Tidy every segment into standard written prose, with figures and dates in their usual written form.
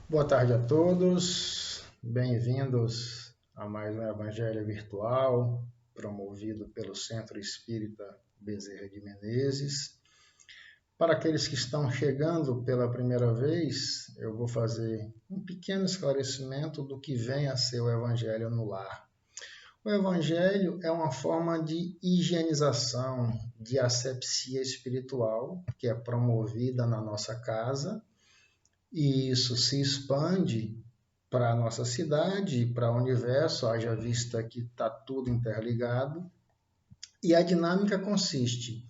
Boa tarde a todos, bem-vindos a mais um Evangelho Virtual, promovido pelo Centro Espírita Bezerra de Menezes. Para aqueles que estão chegando pela primeira vez, eu vou fazer um pequeno esclarecimento do que vem a ser o Evangelho no Lar. O Evangelho é uma forma de higienização, de asepsia espiritual, que é promovida na nossa casa, e isso se expande para a nossa cidade, para o universo, haja vista que está tudo interligado. E a dinâmica consiste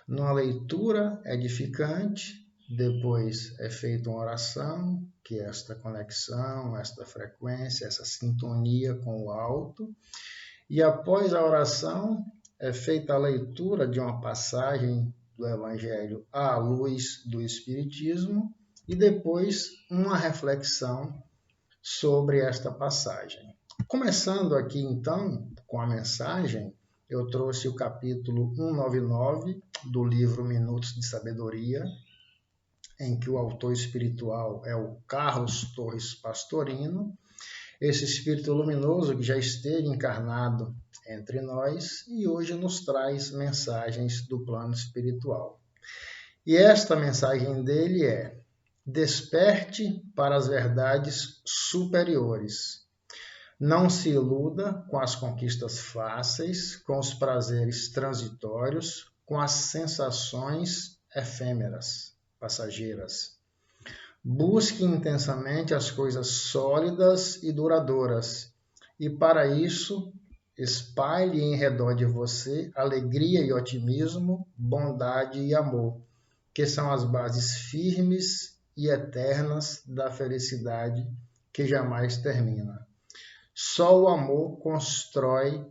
numa leitura edificante, depois é feita uma oração, que é esta conexão, esta frequência, essa sintonia com o alto, e após a oração é feita a leitura de uma passagem do Evangelho à luz do Espiritismo e depois uma reflexão sobre esta passagem. Começando aqui então com a mensagem, eu trouxe o capítulo 199 do livro Minutos de Sabedoria, em que o autor espiritual é o Carlos Torres Pastorino, esse espírito luminoso que já esteve encarnado entre nós e hoje nos traz mensagens do plano espiritual. E esta mensagem dele é: desperte para as verdades superiores. Não se iluda com as conquistas fáceis, com os prazeres transitórios, com as sensações efêmeras, passageiras. Busque intensamente as coisas sólidas e duradouras, e para isso espalhe em redor de você alegria e otimismo, bondade e amor, que são as bases firmes e eternas da felicidade que jamais termina. Só o amor constrói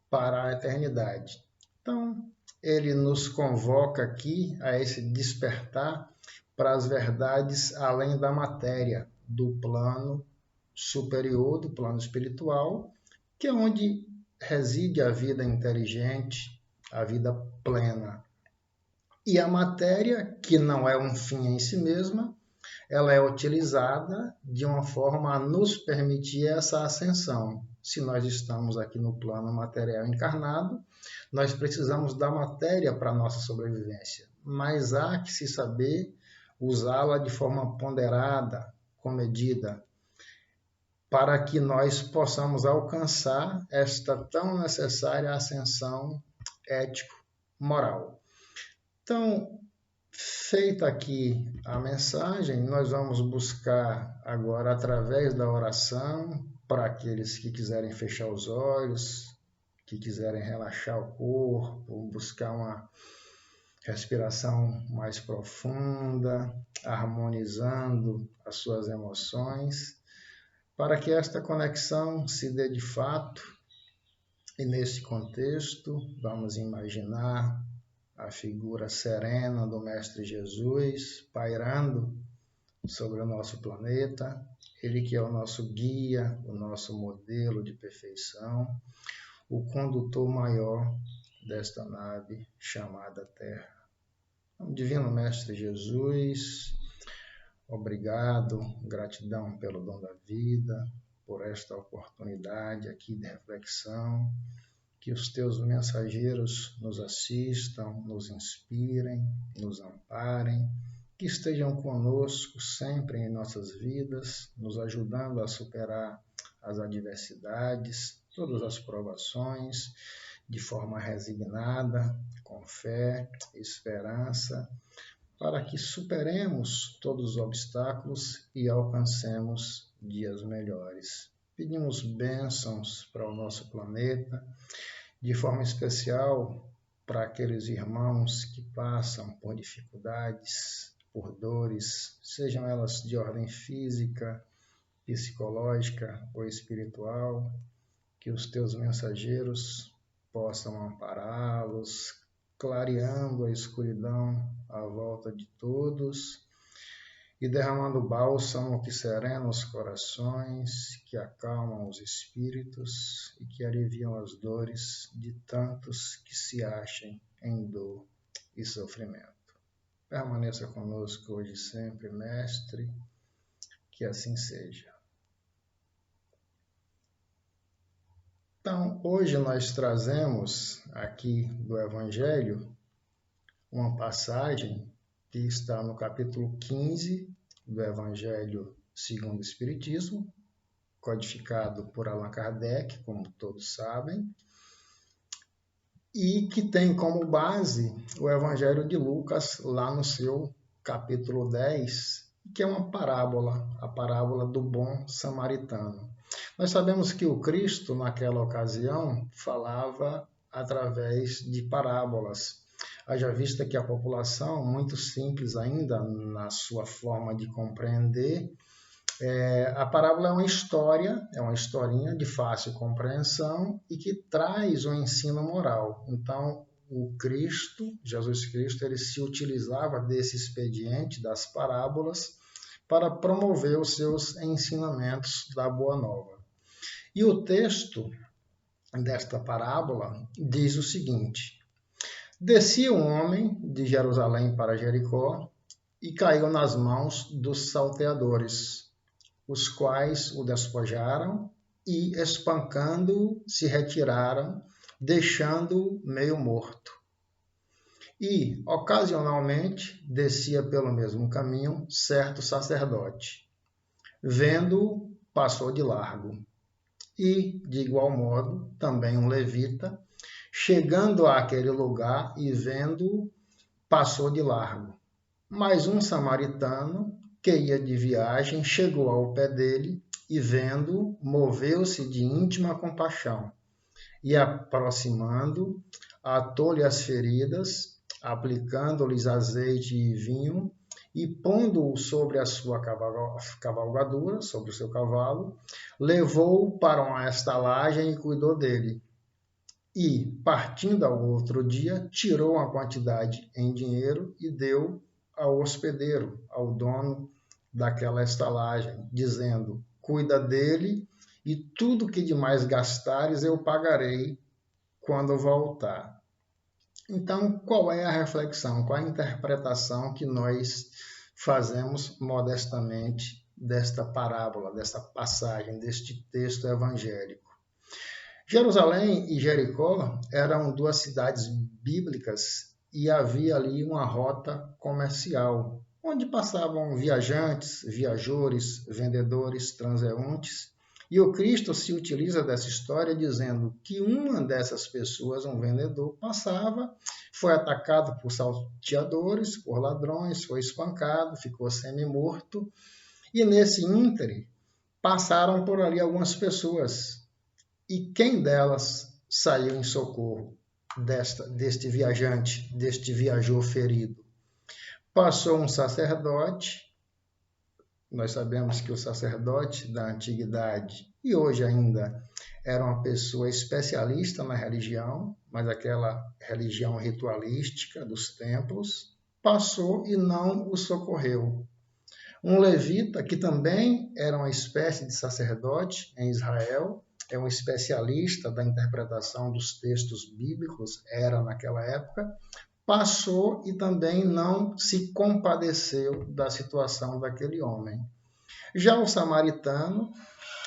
para a eternidade. Então, ele nos convoca aqui a esse despertar para as verdades além da matéria, do plano superior, do plano espiritual, que é onde reside a vida inteligente, a vida plena. E a matéria, que não é um fim em si mesma, ela é utilizada de uma forma a nos permitir essa ascensão. Se nós estamos aqui no plano material encarnado, nós precisamos da matéria para a nossa sobrevivência, mas há que se saber usá-la de forma ponderada, comedida, para que nós possamos alcançar esta tão necessária ascensão ético-moral. Então, feita aqui a mensagem, nós vamos buscar agora, através da oração, para aqueles que quiserem fechar os olhos, que quiserem relaxar o corpo, buscar uma respiração mais profunda, harmonizando as suas emoções, para que esta conexão se dê de fato. E nesse contexto, vamos imaginar a figura serena do Mestre Jesus pairando sobre o nosso planeta, ele que é o nosso guia, o nosso modelo de perfeição, o condutor maior desta nave chamada Terra. Divino Mestre Jesus, obrigado, gratidão pelo dom da vida, por esta oportunidade aqui de reflexão, que os teus mensageiros nos assistam, nos inspirem, nos amparem, que estejam conosco sempre em nossas vidas, nos ajudando a superar as adversidades, todas as provações, de forma resignada, com fé, esperança, para que superemos todos os obstáculos e alcancemos dias melhores. Pedimos bênçãos para o nosso planeta, de forma especial para aqueles irmãos que passam por dificuldades, por dores, sejam elas de ordem física, psicológica ou espiritual, que os teus mensageiros possam ampará-los, clareando a escuridão à volta de todos e derramando bálsamo que serena os corações, que acalmam os espíritos e que aliviam as dores de tantos que se achem em dor e sofrimento. Permaneça conosco hoje e sempre, Mestre, Que assim seja. Então, hoje nós trazemos aqui do Evangelho uma passagem que está no capítulo 15 do Evangelho segundo o Espiritismo, codificado por Allan Kardec, como todos sabem, e que tem como base o Evangelho de Lucas, lá no seu capítulo 10, que é uma parábola, a parábola do bom samaritano. Nós sabemos que o Cristo, naquela ocasião, falava através de parábolas. Haja vista que a população, muito simples ainda na sua forma de compreender, a parábola é uma historinha de fácil compreensão e que traz um ensino moral. Então, o Cristo, Jesus Cristo, ele se utilizava desse expediente das parábolas para promover os seus ensinamentos da Boa Nova. E o texto desta parábola diz o seguinte: descia um homem de Jerusalém para Jericó e caiu nas mãos dos salteadores, os quais o despojaram e, espancando-o, se retiraram, deixando-o meio morto. E, ocasionalmente, descia pelo mesmo caminho certo sacerdote. Vendo-o, passou de largo. E, de igual modo, também um levita, chegando àquele lugar e vendo-o, passou de largo. Mas um samaritano, que ia de viagem, chegou ao pé dele e, vendo-o, moveu-se de íntima compaixão. E, aproximando, atou-lhe as feridas, aplicando-lhes azeite e vinho, e pondo-o sobre a sua cavalgadura, sobre o seu cavalo, levou-o para uma estalagem e cuidou dele. E, partindo ao outro dia, tirou uma quantidade em dinheiro e deu ao hospedeiro, ao dono daquela estalagem, dizendo: cuida dele e tudo que demais gastares eu pagarei quando voltar. Então, qual é a reflexão, qual a interpretação que nós fazemos modestamente desta parábola, desta passagem, deste texto evangélico? Jerusalém e Jericó eram duas cidades bíblicas e havia ali uma rota comercial, onde passavam viajantes, viajores, vendedores, transeuntes. E o Cristo se utiliza dessa história dizendo que uma dessas pessoas, um vendedor, passava, foi atacado por salteadores, por ladrões, foi espancado, ficou semi-morto. E nesse íntere passaram por ali algumas pessoas. E quem delas saiu em socorro deste viajante, deste viajor ferido? Passou um sacerdote. Nós sabemos que o sacerdote da antiguidade, e hoje ainda, era uma pessoa especialista na religião, mas aquela religião ritualística dos templos, passou e não o socorreu. Um levita, que também era uma espécie de sacerdote em Israel, é um especialista da interpretação dos textos bíblicos, era naquela época, passou e também não se compadeceu da situação daquele homem. Já o samaritano,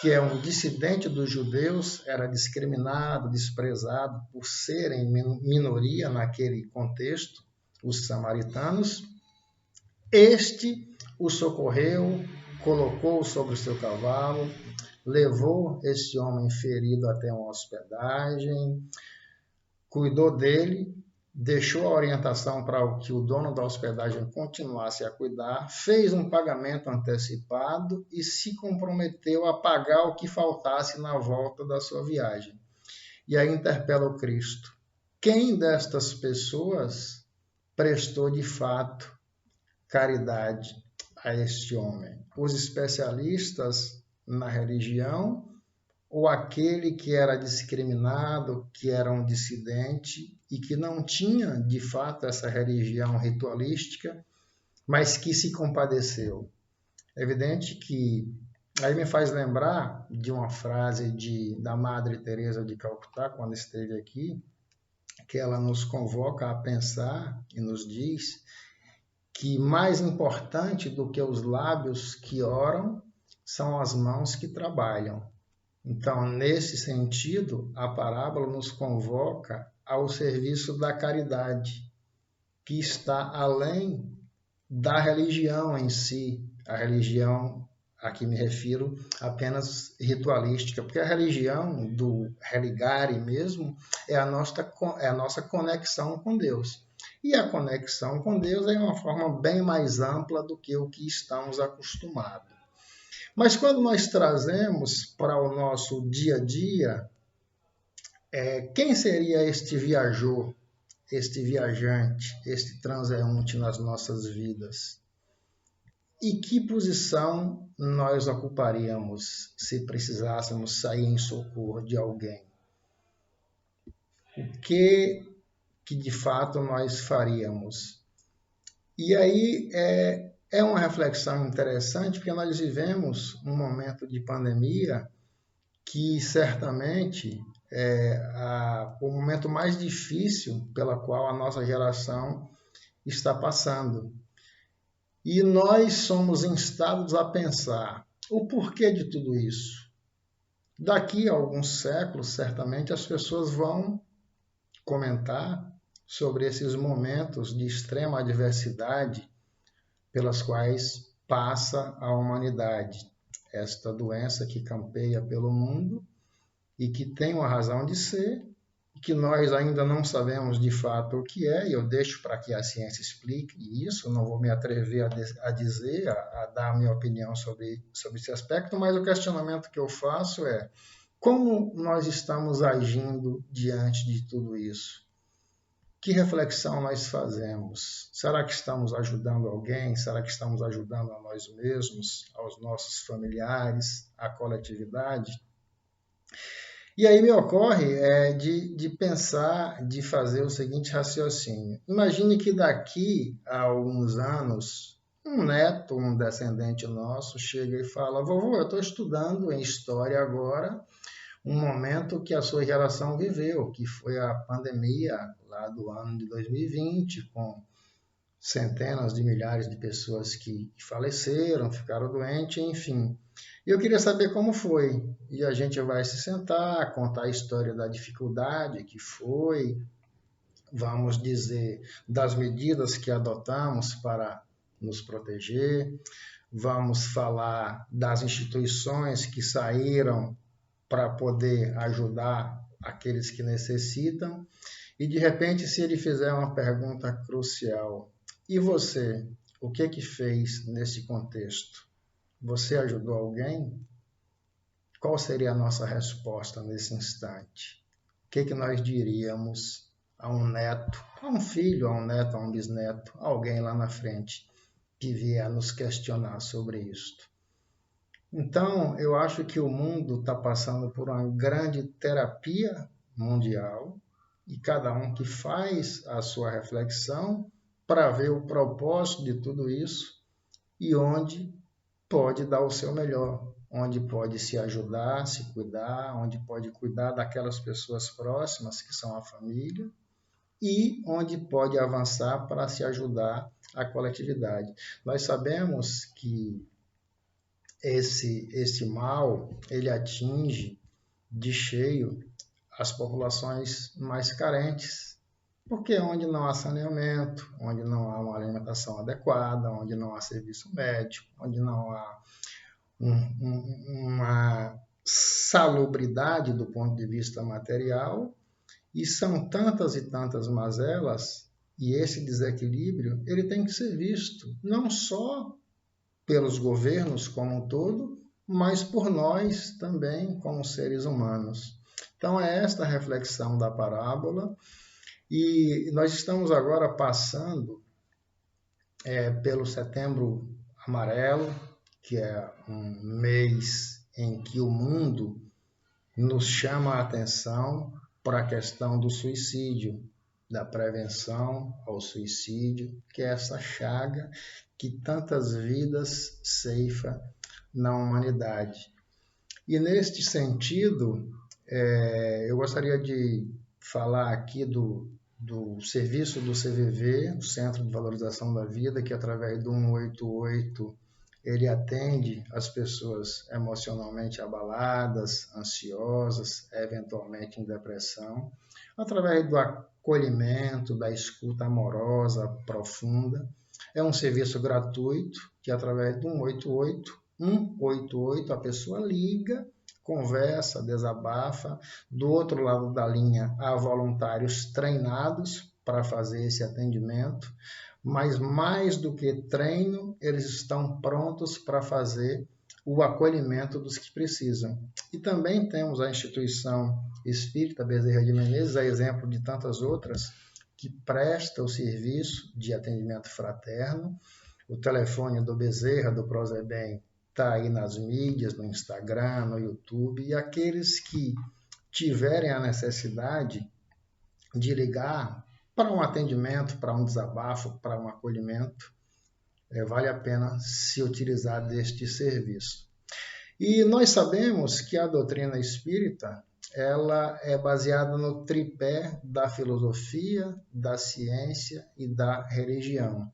que é um dissidente dos judeus, era discriminado, desprezado por serem minoria naquele contexto, os samaritanos, este o socorreu, colocou sobre o seu cavalo, levou esse homem ferido até uma hospedagem, cuidou dele, deixou a orientação para que o dono da hospedagem continuasse a cuidar, fez um pagamento antecipado e se comprometeu a pagar o que faltasse na volta da sua viagem. E aí interpela o Cristo: quem destas pessoas prestou de fato caridade a este homem? Os especialistas na religião ou aquele que era discriminado, que era um dissidente e que não tinha, de fato, essa religião ritualística, mas que se compadeceu? É evidente que aí me faz lembrar de uma frase da Madre Teresa de Calcutá, quando esteve aqui, que ela nos convoca a pensar e nos diz que mais importante do que os lábios que oram são as mãos que trabalham. Então, nesse sentido, a parábola nos convoca ao serviço da caridade, que está além da religião em si, a religião a que me refiro apenas ritualística, porque a religião do religare mesmo é a nossa conexão com Deus. E a conexão com Deus é uma forma bem mais ampla do que o que estamos acostumados. Mas quando nós trazemos para o nosso dia a dia, quem seria este viajor, este viajante, este transeunte nas nossas vidas? E que posição nós ocuparíamos se precisássemos sair em socorro de alguém? O que de fato nós faríamos? E aí é uma reflexão interessante, porque nós vivemos um momento de pandemia que certamente é o momento mais difícil pela qual a nossa geração está passando. E nós somos instados a pensar o porquê de tudo isso. Daqui a alguns séculos, certamente, as pessoas vão comentar sobre esses momentos de extrema adversidade pelas quais passa a humanidade. Esta doença que campeia pelo mundo e que tem uma razão de ser, que nós ainda não sabemos de fato o que é, e eu deixo para que a ciência explique isso, não vou me atrever a dizer, a dar a minha opinião sobre esse aspecto, mas o questionamento que eu faço é como nós estamos agindo diante de tudo isso? Que reflexão nós fazemos? Será que estamos ajudando alguém? Será que estamos ajudando a nós mesmos, aos nossos familiares, à coletividade? E aí me ocorre de pensar, de fazer o seguinte raciocínio. Imagine que daqui a alguns anos, um neto, um descendente nosso, chega e fala: vovô, eu estou estudando em História agora um momento que a sua geração viveu, que foi a pandemia lá do ano de 2020, com centenas de milhares de pessoas que faleceram, ficaram doentes, enfim. E eu queria saber como foi. E a gente vai se sentar, contar a história da dificuldade que foi, vamos dizer, das medidas que adotamos para nos proteger, vamos falar das instituições que saíram para poder ajudar aqueles que necessitam. E, de repente, se ele fizer uma pergunta crucial, e você, o que fez nesse contexto? Você ajudou alguém? Qual seria a nossa resposta nesse instante? O que nós diríamos a um neto, a um filho, a um neto, a um bisneto, a alguém lá na frente que vier nos questionar sobre isto? Então, eu acho que o mundo está passando por uma grande terapia mundial e cada um que faz a sua reflexão para ver o propósito de tudo isso e onde pode dar o seu melhor, onde pode se ajudar, se cuidar, onde pode cuidar daquelas pessoas próximas que são a família e onde pode avançar para se ajudar a coletividade. Nós sabemos que esse mal, ele atinge de cheio as populações mais carentes, porque onde não há saneamento, onde não há uma alimentação adequada, onde não há serviço médico, onde não há uma salubridade do ponto de vista material, e são tantas e tantas mazelas, e esse desequilíbrio ele tem que ser visto não só pelos governos como um todo, mas por nós também como seres humanos. Então é esta a reflexão da parábola, e nós estamos agora passando pelo Setembro Amarelo, que é um mês em que o mundo nos chama a atenção para a questão do suicídio, da prevenção ao suicídio, que é essa chaga que tantas vidas ceifa na humanidade. E neste sentido, eu gostaria de falar aqui do serviço do CVV, o Centro de Valorização da Vida, que através do 188 ele atende as pessoas emocionalmente abaladas, ansiosas, eventualmente em depressão, através do acolhimento, da escuta amorosa, profunda. É um serviço gratuito que, através do 188, a pessoa liga, conversa, desabafa. Do outro lado da linha, há voluntários treinados para fazer esse atendimento, mas mais do que treino, eles estão prontos para fazer o acolhimento dos que precisam. E também temos a instituição Espírita Bezerra de Menezes, a exemplo de tantas outras, que presta o serviço de atendimento fraterno. O telefone do Bezerra, do Prozebem, está aí nas mídias, no Instagram, no YouTube, e aqueles que tiverem a necessidade de ligar para um atendimento, para um desabafo, para um acolhimento, vale a pena se utilizar deste serviço. E nós sabemos que a doutrina espírita ela é baseada no tripé da filosofia, da ciência e da religião.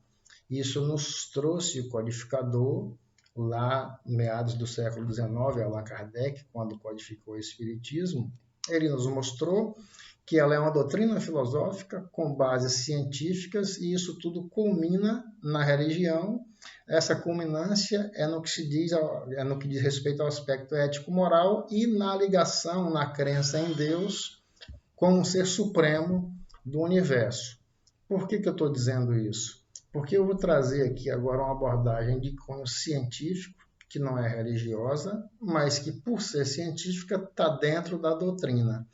Isso nos trouxe o codificador, lá meados do século XIX, Allan Kardec, quando codificou o Espiritismo. Ele nos mostrou que ela é uma doutrina filosófica com bases científicas e isso tudo culmina na religião. Essa culminância é no que diz respeito ao aspecto ético-moral e na ligação, na crença em Deus como um ser supremo do universo. Por que eu estou dizendo isso? Porque eu vou trazer aqui agora uma abordagem de cunho científico, que não é religiosa, mas que, por ser científica, está dentro da doutrina.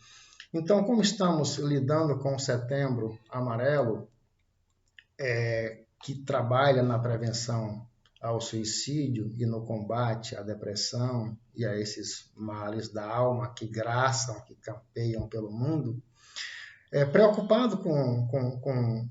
Então, como estamos lidando com o Setembro Amarelo, que trabalha na prevenção ao suicídio e no combate à depressão e a esses males da alma que graçam, que campeiam pelo mundo, preocupado com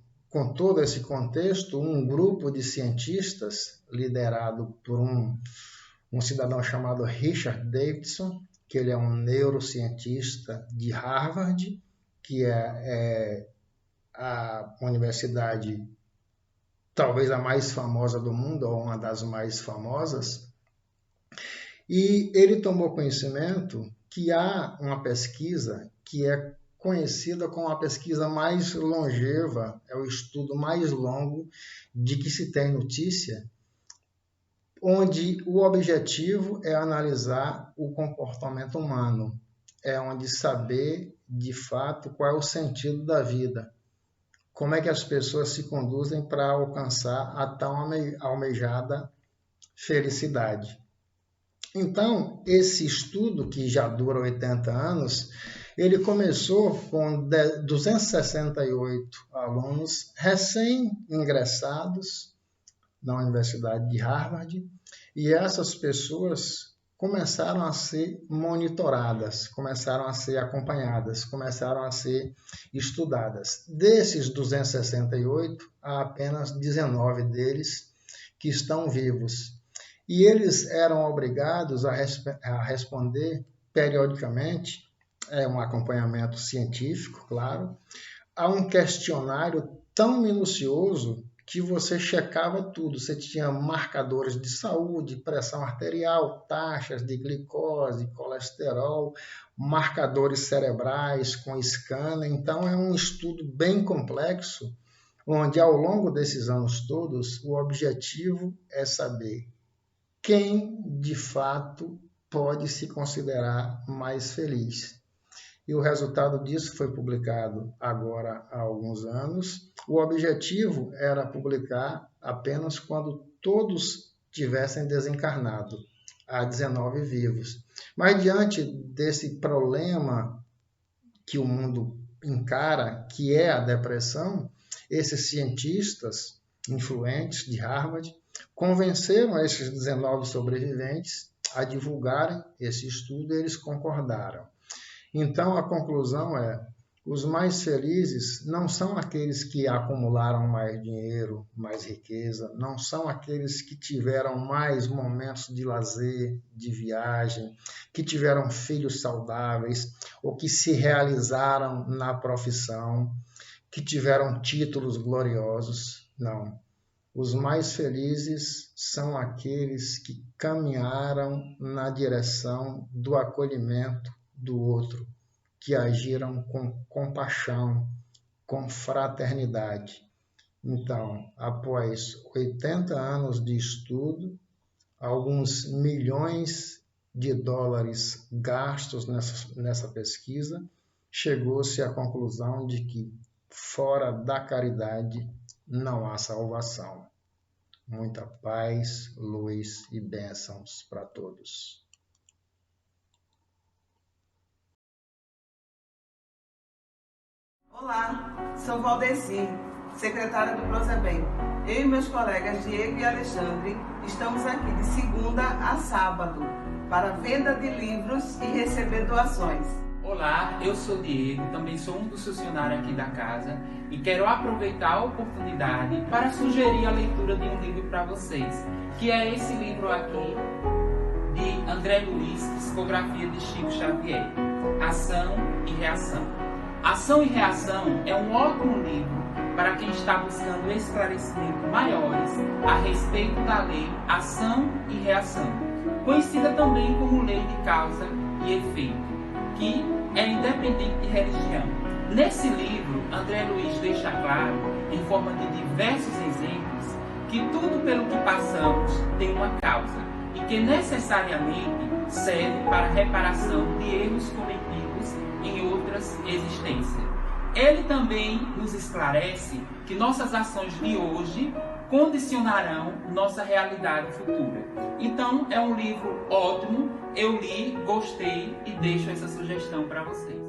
todo esse contexto, um grupo de cientistas liderado por um cidadão chamado Richard Davidson, que ele é um neurocientista de Harvard, que é a universidade talvez a mais famosa do mundo, ou uma das mais famosas, e ele tomou conhecimento que há uma pesquisa que é conhecida como a pesquisa mais longeva, é o estudo mais longo de que se tem notícia, onde o objetivo é analisar o comportamento humano, é onde saber, de fato, qual é o sentido da vida, como é que as pessoas se conduzem para alcançar a tão almejada felicidade. Então, esse estudo, que já dura 80 anos, ele começou com 268 alunos recém-ingressados na Universidade de Harvard, e essas pessoas começaram a ser monitoradas, começaram a ser acompanhadas, começaram a ser estudadas. Desses 268, há apenas 19 deles que estão vivos. E eles eram obrigados a responder periodicamente, um acompanhamento científico, claro, a um questionário tão minucioso que você checava tudo. Você tinha marcadores de saúde, pressão arterial, taxas de glicose, colesterol, marcadores cerebrais com scanner. Então, é um estudo bem complexo, onde, ao longo desses anos todos, o objetivo é saber quem, de fato, pode se considerar mais feliz. E o resultado disso foi publicado agora há alguns anos. O objetivo era publicar apenas quando todos tivessem desencarnado, há 19 vivos. Mas diante desse problema que o mundo encara, que é a depressão, esses cientistas influentes de Harvard convenceram esses 19 sobreviventes a divulgarem esse estudo e eles concordaram. Então, a conclusão é: os mais felizes não são aqueles que acumularam mais dinheiro, mais riqueza, não são aqueles que tiveram mais momentos de lazer, de viagem, que tiveram filhos saudáveis ou que se realizaram na profissão, que tiveram títulos gloriosos. Não. Os mais felizes são aqueles que caminharam na direção do acolhimento do outro, que agiram com compaixão, com fraternidade. Então, após 80 anos de estudo, alguns milhões de dólares gastos nessa pesquisa, chegou-se à conclusão de que fora da caridade não há salvação. Muita paz, luz e bênçãos para todos. Olá, sou Valdeci, secretária do Prosebem. Eu e meus colegas Diego e Alexandre estamos aqui de segunda a sábado para venda de livros e receber doações. Olá, eu sou Diego, também sou um dos funcionários aqui da casa e quero aproveitar a oportunidade para sugerir a leitura de um livro para vocês, que é esse livro aqui de André Luiz, Psicografia de Chico Xavier, Ação e Reação. Ação e Reação é um ótimo livro para quem está buscando esclarecimentos maiores a respeito da lei Ação e Reação, conhecida também como Lei de Causa e Efeito, que é independente de religião. Nesse livro, André Luiz deixa claro, em forma de diversos exemplos, que tudo pelo que passamos tem uma causa e que necessariamente serve para a reparação de erros cometidos em outras existências. Ele também nos esclarece que nossas ações de hoje condicionarão nossa realidade futura. Então, é um livro ótimo, eu li, gostei e deixo essa sugestão para vocês.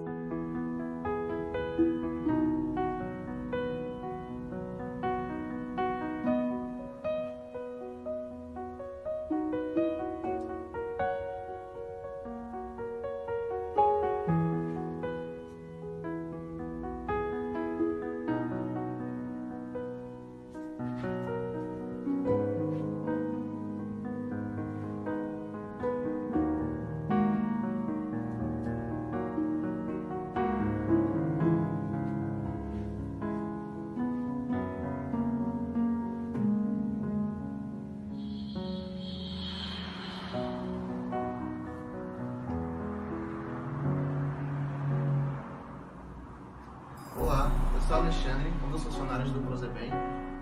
Olá, eu sou Alexandre, um dos funcionários do Prosebem.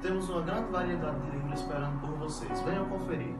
Temos uma grande variedade de livros esperando por vocês. Venham conferir.